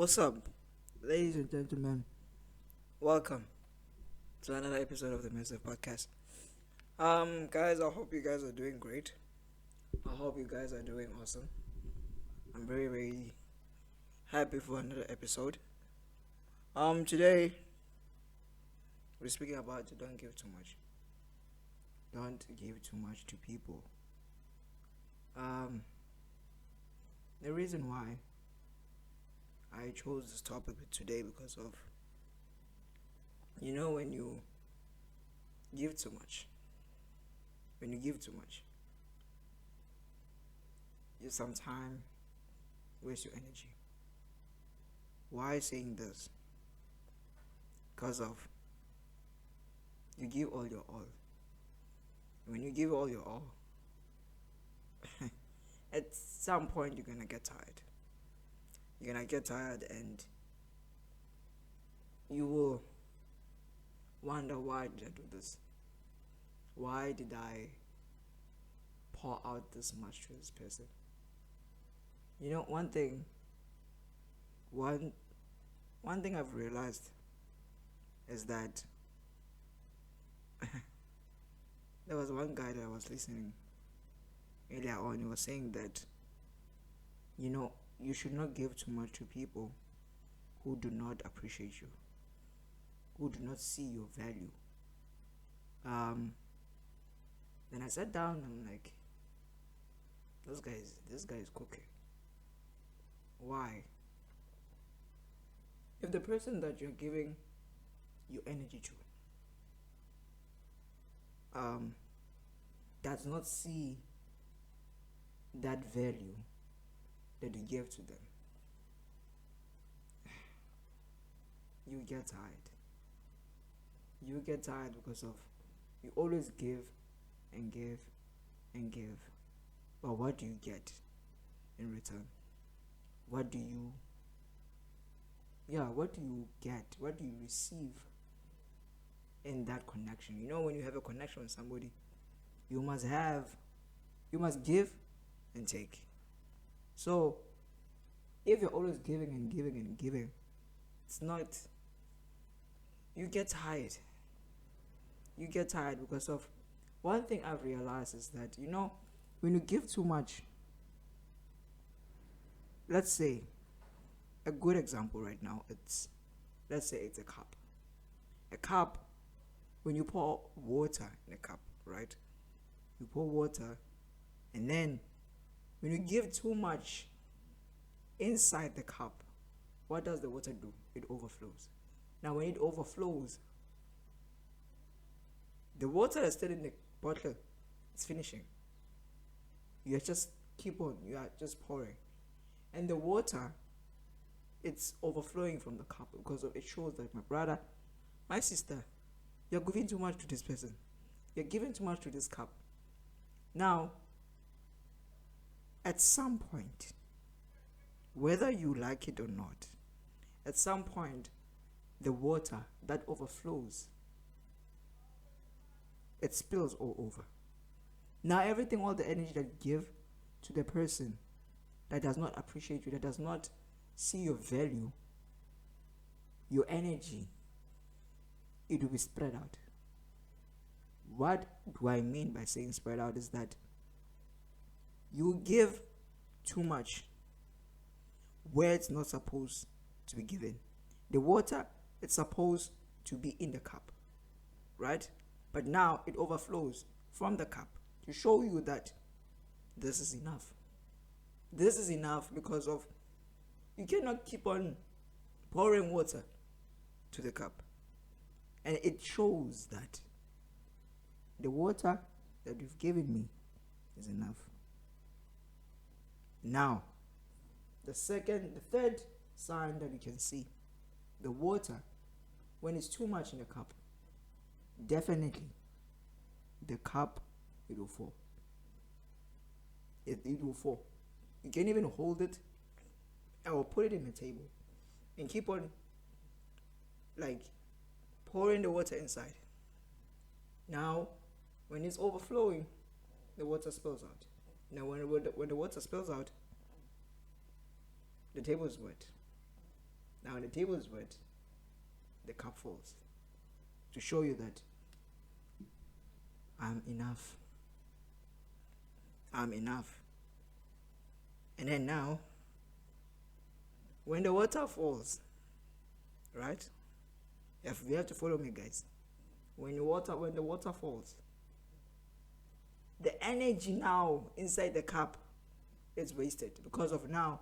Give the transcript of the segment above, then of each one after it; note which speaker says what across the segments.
Speaker 1: What's up, ladies and gentlemen? Welcome to another episode of the Massive Podcast. Guys, I hope you guys are doing great. I hope you guys are doing awesome. I'm very, very happy for another episode. Today we're speaking about don't give too much. Don't give too much to people. The reason why I chose this topic today because of when you give too much. When you give too much, you sometimes waste your energy. Why saying this? Because of you give all your all. When you give all your all, at some point you're gonna get tired. You're gonna get tired and you will wonder, why did I do this? Why did I pour out this much to this person? One thing I've realized is that there was one guy that I was listening earlier on. He was saying that you should not give too much to people who do not appreciate you, who do not see your value. Then I sat down and I'm like, this guy is cooking. Why? If the person that you're giving your energy to does not see that value that you give to them, you get tired. You get tired because of you always give and give and give. But what do you get in return? What do you get? What do you receive in that connection? When you have a connection with somebody, you must give and take. So if you're always giving and giving and giving, it's not, you get tired. You get tired because of one thing I've realized is that when you give too much, let's say a good example right now, let's say it's a cup. A cup, when you pour water in a cup, right? You pour water, and then when you give too much inside the cup, what does the water do? It overflows. Now when it overflows, the water that's still in the bottle is finishing. You are just pouring. And the water, it's overflowing from the cup because of it shows that my brother, my sister, you're giving too much to this person. You're giving too much to this cup. Now, at some point, whether you like it or not, at some point, the water that overflows, it spills all over. Now everything, all the energy that you give to the person that does not appreciate you, that does not see your value, your energy, it will be spread out. What do I mean by saying spread out is that you give too much where it's not supposed to be given. The water, it's supposed to be in the cup, right? But now it overflows from the cup to show you that this is enough. This is enough because of you cannot keep on pouring water to the cup. And it shows that the water that you've given me is enough. Now, the third sign that you can see, the water, when it's too much in the cup, definitely the cup, it will fall. It will fall. You can even hold it or put it in the table and keep on pouring the water inside. Now when it's overflowing, the water spills out. Now when the water spills out, the table is wet. Now when the table is wet, the cup falls. To show you that I'm enough. I'm enough. And then now, when the water falls, right? You have to follow me, guys. When the water falls, the energy now inside the cup is wasted because of now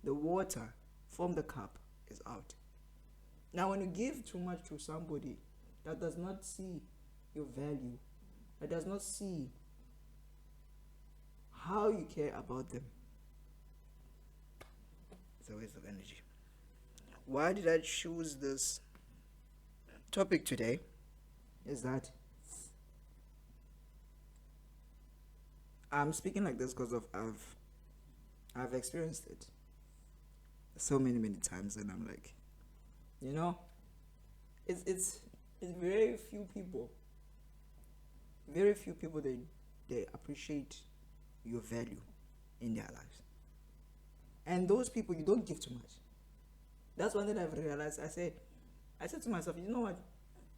Speaker 1: the water from the cup is out. Now when you give too much to somebody that does not see your value, that does not see how you care about them, it's a waste of energy. Why did I choose this topic today? Is that I'm speaking like this because of I've experienced it so many times, and I'm like, it's very few people they appreciate your value in their lives, and those people you don't give too much. That's one thing I've realized. I said to myself, you know what?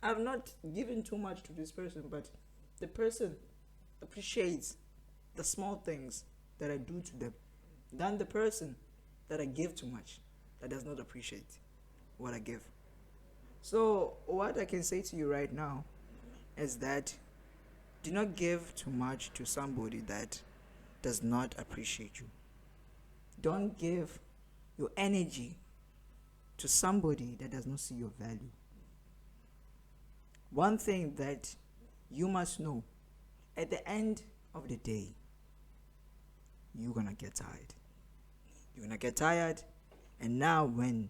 Speaker 1: I've not given too much to this person, but the person appreciates the small things that I do to them than the person that I give too much, that does not appreciate what I give. So what I can say to you right now is that do not give too much to somebody that does not appreciate you. Don't give your energy to somebody that does not see your value. One thing that you must know, at the end of the day, you're gonna get tired. You're gonna get tired, and now when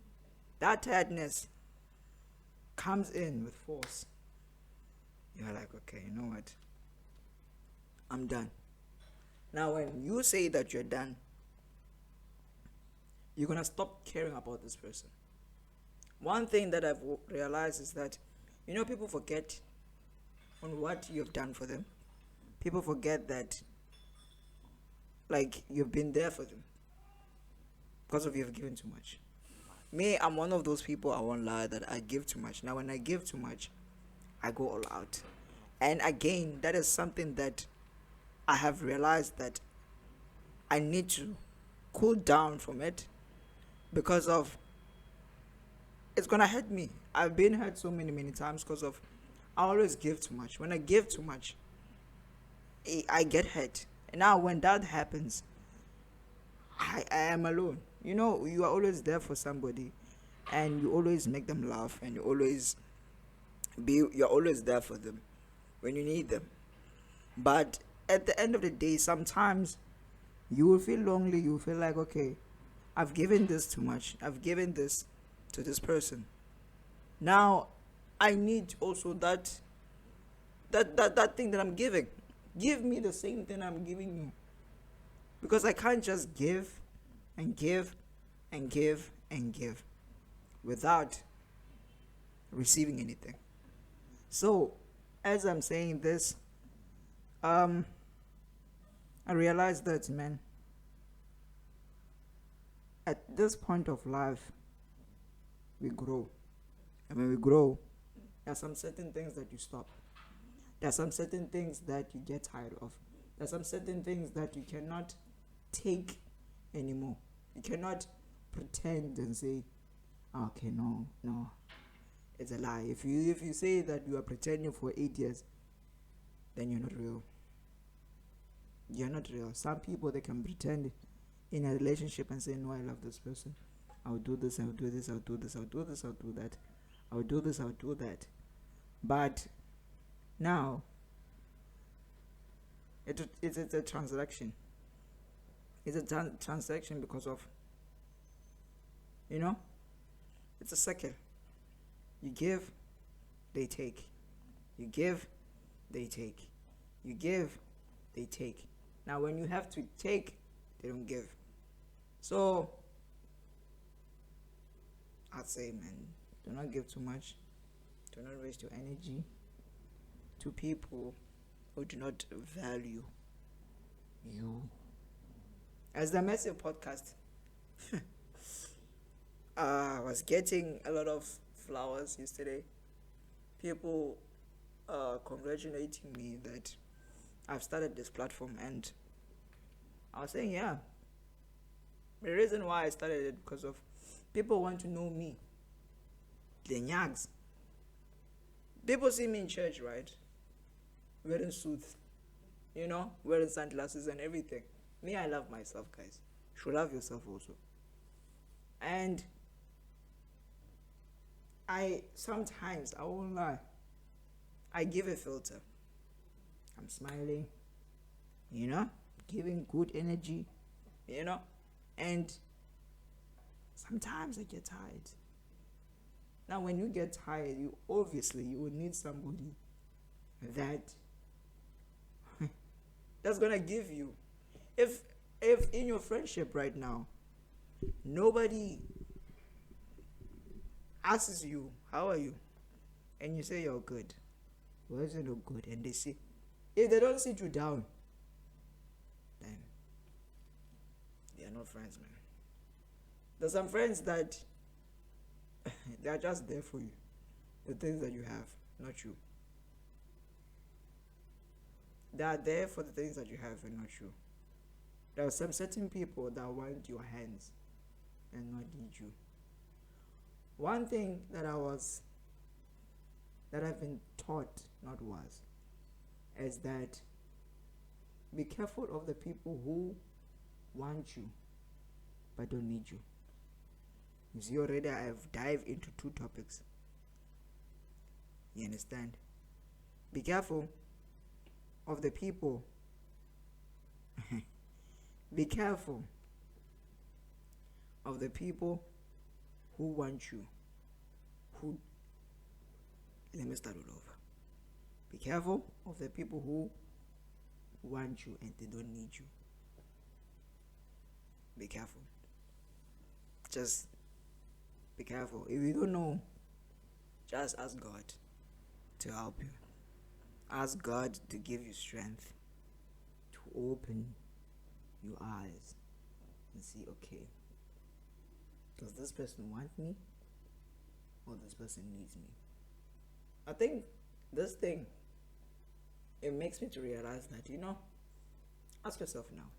Speaker 1: that tiredness comes in with force, you're like, okay, you know what? I'm done. Now when you say that you're done, you're gonna stop caring about this person. One thing that I've realized is that people forget on what you've done for them. People forget that, like, you've been there for them because of you've given too much. Me, I'm one of those people, I won't lie, that I give too much. Now, when I give too much, I go all out. And again, that is something that I have realized that I need to cool down from it because of it's gonna hurt me. I've been hurt so many times because of I always give too much. When I give too much, I get hurt. And now when that happens, I am alone. You are always there for somebody, and you always make them laugh, and you're always there for them when you need them. But at the end of the day, sometimes you will feel lonely. You will feel like, okay, I've given this too much. I've given this to this person. Now I need also that thing that I'm giving. Give me the same thing I'm giving you. Because I can't just give and give and give and give without receiving anything. So as I'm saying this, I realized that, man, at this point of life, we grow. And when we grow, there are some certain things that you stop. There are some certain things that you get tired of. There are some certain things that you cannot take anymore. You cannot pretend and say, okay, no, it's a lie. If you say that you are pretending for 8 years, then you're not real. You're not real. Some people, they can pretend in a relationship and say, no, I love this person. I'll do this, I'll do this, I'll do this, I'll do this, I'll do that. I'll do this, I'll do that. But now, it's a transaction. It's a transaction because of, it's a cycle. You give, they take. You give, they take. You give, they take. Now when you have to take, they don't give. So I'd say, man, do not give too much. Do not waste your energy to people who do not value you. As the Massive Podcast, I was getting a lot of flowers yesterday. People congratulating me that I've started this platform, and I was saying, yeah, the reason why I started it because of people want to know me, the Nyaks. People see me in church, right? Wearing suits, wearing sunglasses and everything. Me, I love myself, guys. You should love yourself also. And sometimes, I won't lie, I give a filter. I'm smiling, giving good energy, and sometimes I get tired. Now, when you get tired, you will need somebody that's gonna give you. If in your friendship right now, nobody asks you, how are you? And you say you're good. Why is it not good? And they say, if they don't sit you down, then they are not friends, man. There's some friends that they are just there for you. The things that you have, not you. They are there for the things that you have and not you. There are some certain people that want your hands and not need you. One thing that I've been taught, is that be careful of the people who want you but don't need you. You see, already I have dived into 2 topics. You understand? Be careful of the people. Be careful of the people who want you. Let me start all over. Be careful of the people who want you and they don't need you. Be careful. Just be careful. If you don't know, just ask God to help you. Ask God to give you strength to open your eyes and see, okay, does this person want me or this person needs me? I think this thing, it makes me to realize that, ask yourself now.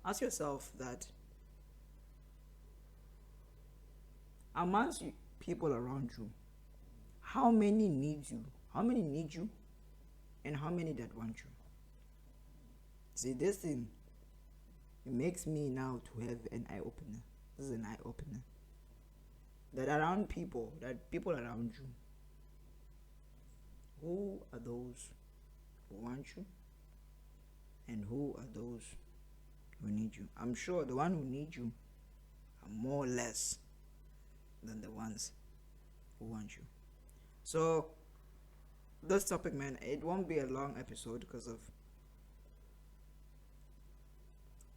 Speaker 1: Ask yourself that amongst people around you, how many need you? How many need you? And how many that want you? See, this thing, it makes me now to have an eye opener. This is an eye opener. That people around you, who are those who want you and who are those who need you? I'm sure the one who need you are more or less than the ones who want you. So this topic, man, it won't be a long episode because of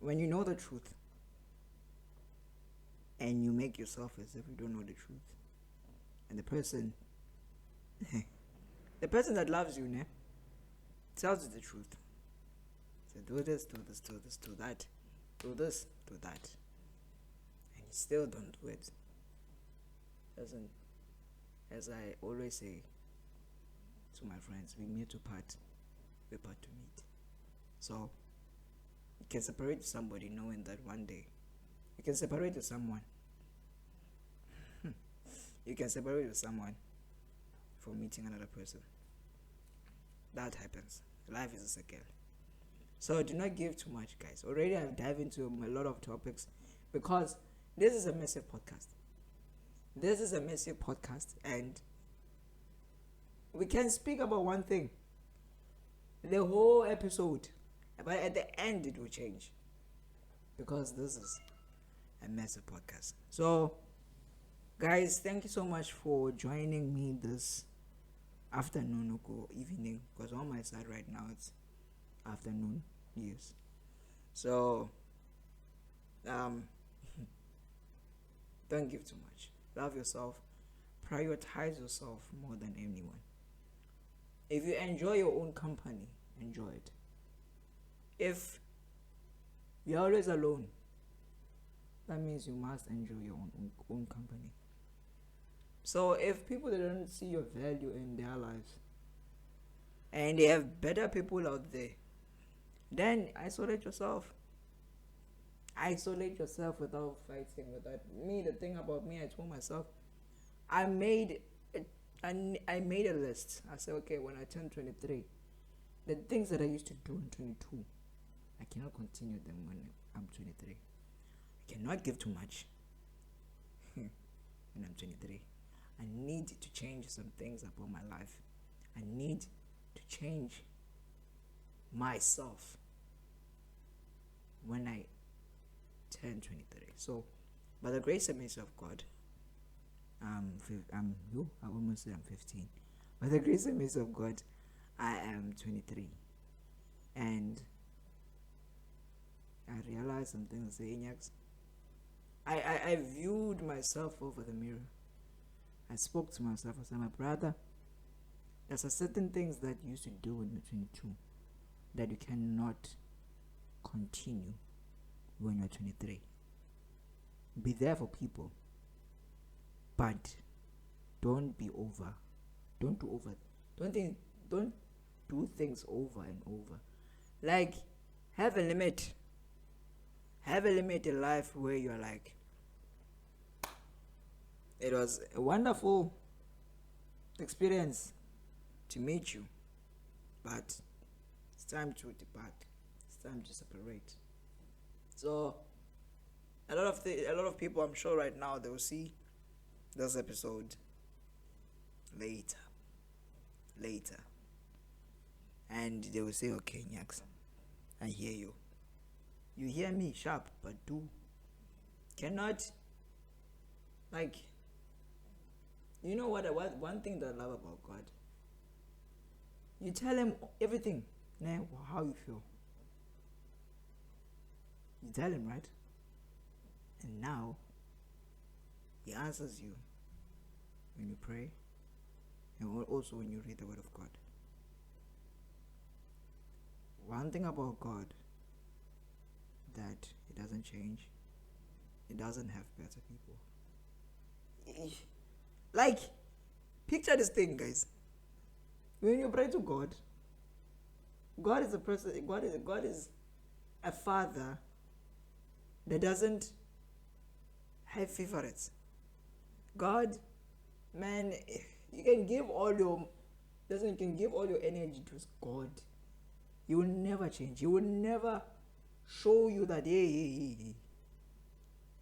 Speaker 1: when you know the truth and you make yourself as if you don't know the truth, and the person that loves you, tells you the truth. So do this, do this, do this, do that, do this, do that, and you still don't do it. Doesn't, as I always say to my friends, we meet to part, we part to meet. So you can separate somebody knowing that one day you can separate with someone. You can separate with someone for meeting another person. That happens. Life is a cycle. So do not give too much, guys. Already I've dived into a lot of topics because this is a massive podcast. And we can speak about one thing the whole episode, but at the end it will change because this is a massive podcast. So guys, thank you so much for joining me this afternoon or evening, because on my side right now it's afternoon. Yes. So don't give too much. Love yourself. Prioritize yourself more than anyone. If you enjoy your own company, enjoy it. If you're always alone, that means you must enjoy your own company. So if people don't see your value in their lives and they have better people out there, then isolate yourself. Isolate yourself without fighting with that. Me, the thing about me, I told myself, I made I made a list. I said, okay, when I turn 23, the things that I used to do in 22, I cannot continue them when I'm 23. I cannot give too much when I'm 23. I need to change some things about my life. I need to change myself when I turn 23. So, by the grace and mercy of God, I almost said I'm 15. By the grace and mercy of God, I am 23. And I realized some things. Say, Nyaks, I viewed myself over the mirror. I spoke to myself. I said, my brother, there's a certain things that you used to do when you're 22 that you cannot continue when you're 23. Be there for people, but don't be over. Don't do over. Don't do things over and over. Like, have a limit. Have a limit in life where you're like, it was a wonderful experience to meet you, but it's time to depart. It's time to separate. So a lot of people, I'm sure right now, they will see this episode later, and they will say, okay, Nyaks, I hear you. You hear me sharp, but cannot, like, you know what one thing that I love about God, you tell him everything, how you feel. You tell him, right? And now he answers you when you pray and also when you read the word of God. One thing about God, that it doesn't change. It doesn't have better people. Like, picture this thing, guys. When you pray to God, God is a person. God is a father that doesn't have favorites. God, man, you can give all your energy to God. He will never change. He will never show you that hey,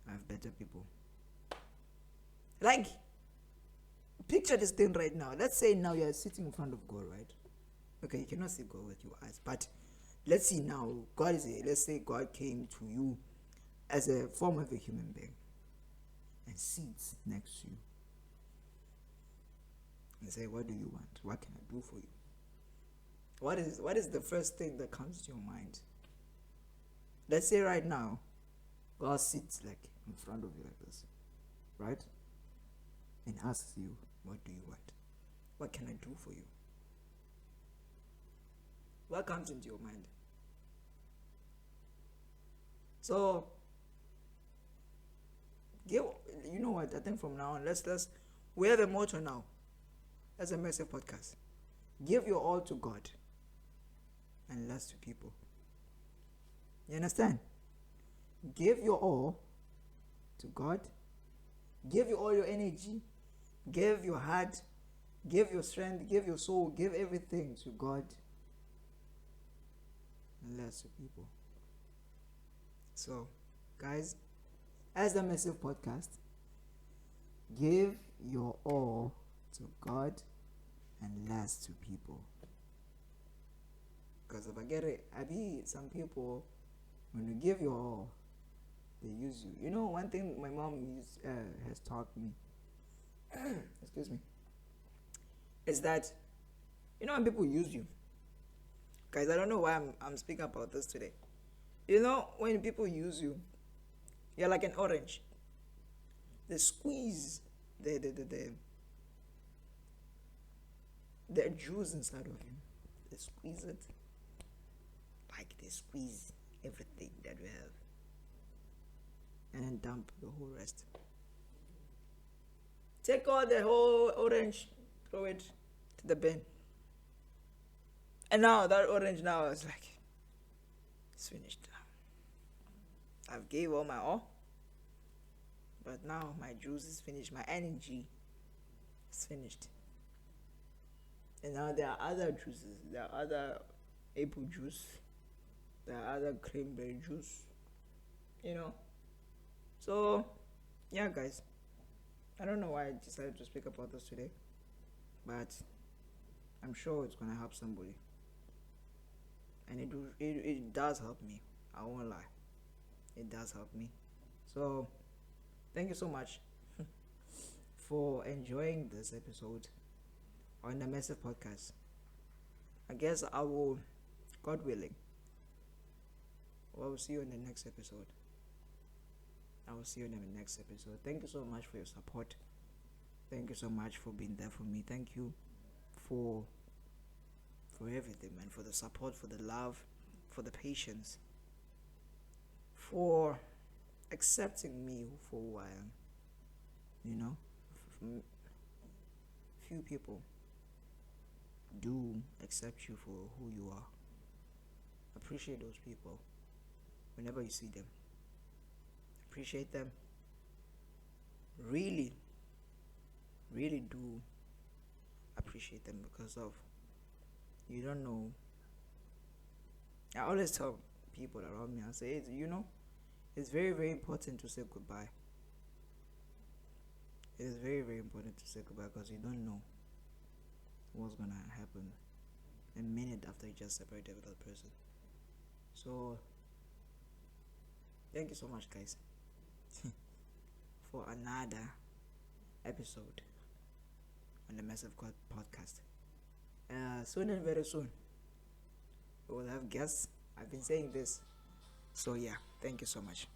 Speaker 1: I have better people. Like, picture this thing right now. Let's say now you're sitting in front of God, right? Okay, you cannot see God with your eyes, but let's see now, let's say God came to you as a form of a human being and sits next to you and say, what do you want? What can I do for you? What is the first thing that comes to your mind? Let's say right now, God sits like in front of you like this, right? And asks you, what do you want? What can I do for you? What comes into your mind? So, you know what? I think from now on, we have a motto now. That's a massive podcast. Give your all to God and less to people. You understand? Give your all to God. Give you all your energy. Give your heart. Give your strength. Give your soul. Give everything to God and less to people. So, guys, as the massive podcast, give your all to God and less to people. Because if I get it, some people, when you give your all, they use you. You know, one thing my mom has taught me, excuse me, is that, you know, when people use you, guys, I don't know why I'm speaking about this today. You know, when people use you, you're like an orange. They squeeze the juice inside of you. They squeeze it. Like they squeeze everything that we have. and then dump the whole rest. Take all the whole orange, throw it to the bin. And now that orange now is like, it's finished. I've gave all my all. But now my juice is finished. My energy is finished. And now there are other juices. There are other apple juice. There are other cranberry juice. So, yeah, guys. I don't know why I decided to speak about this today. But I'm sure it's going to help somebody. And it does help me. I won't lie. It does help me. So, thank you so much for enjoying this episode on the Massive Podcast. I guess I will, God willing, I will see you in the next episode. Thank you so much for your support. Thank you so much for being there for me. Thank you for everything, man. For the support, for the love, for the patience, for accepting me for who I am. Few people do accept you for who you are. Appreciate those people whenever you see them. Appreciate them. Really do appreciate them, because of, you don't know. I always tell people around me, I say, it's very, very important to say goodbye. It is very, very important to say goodbye, because you don't know what's gonna happen a minute after you just separated with that person. So, thank you so much, guys, for another episode on the Massive Podcast. Soon and very soon, we will have guests. I've been saying this. So, yeah, thank you so much.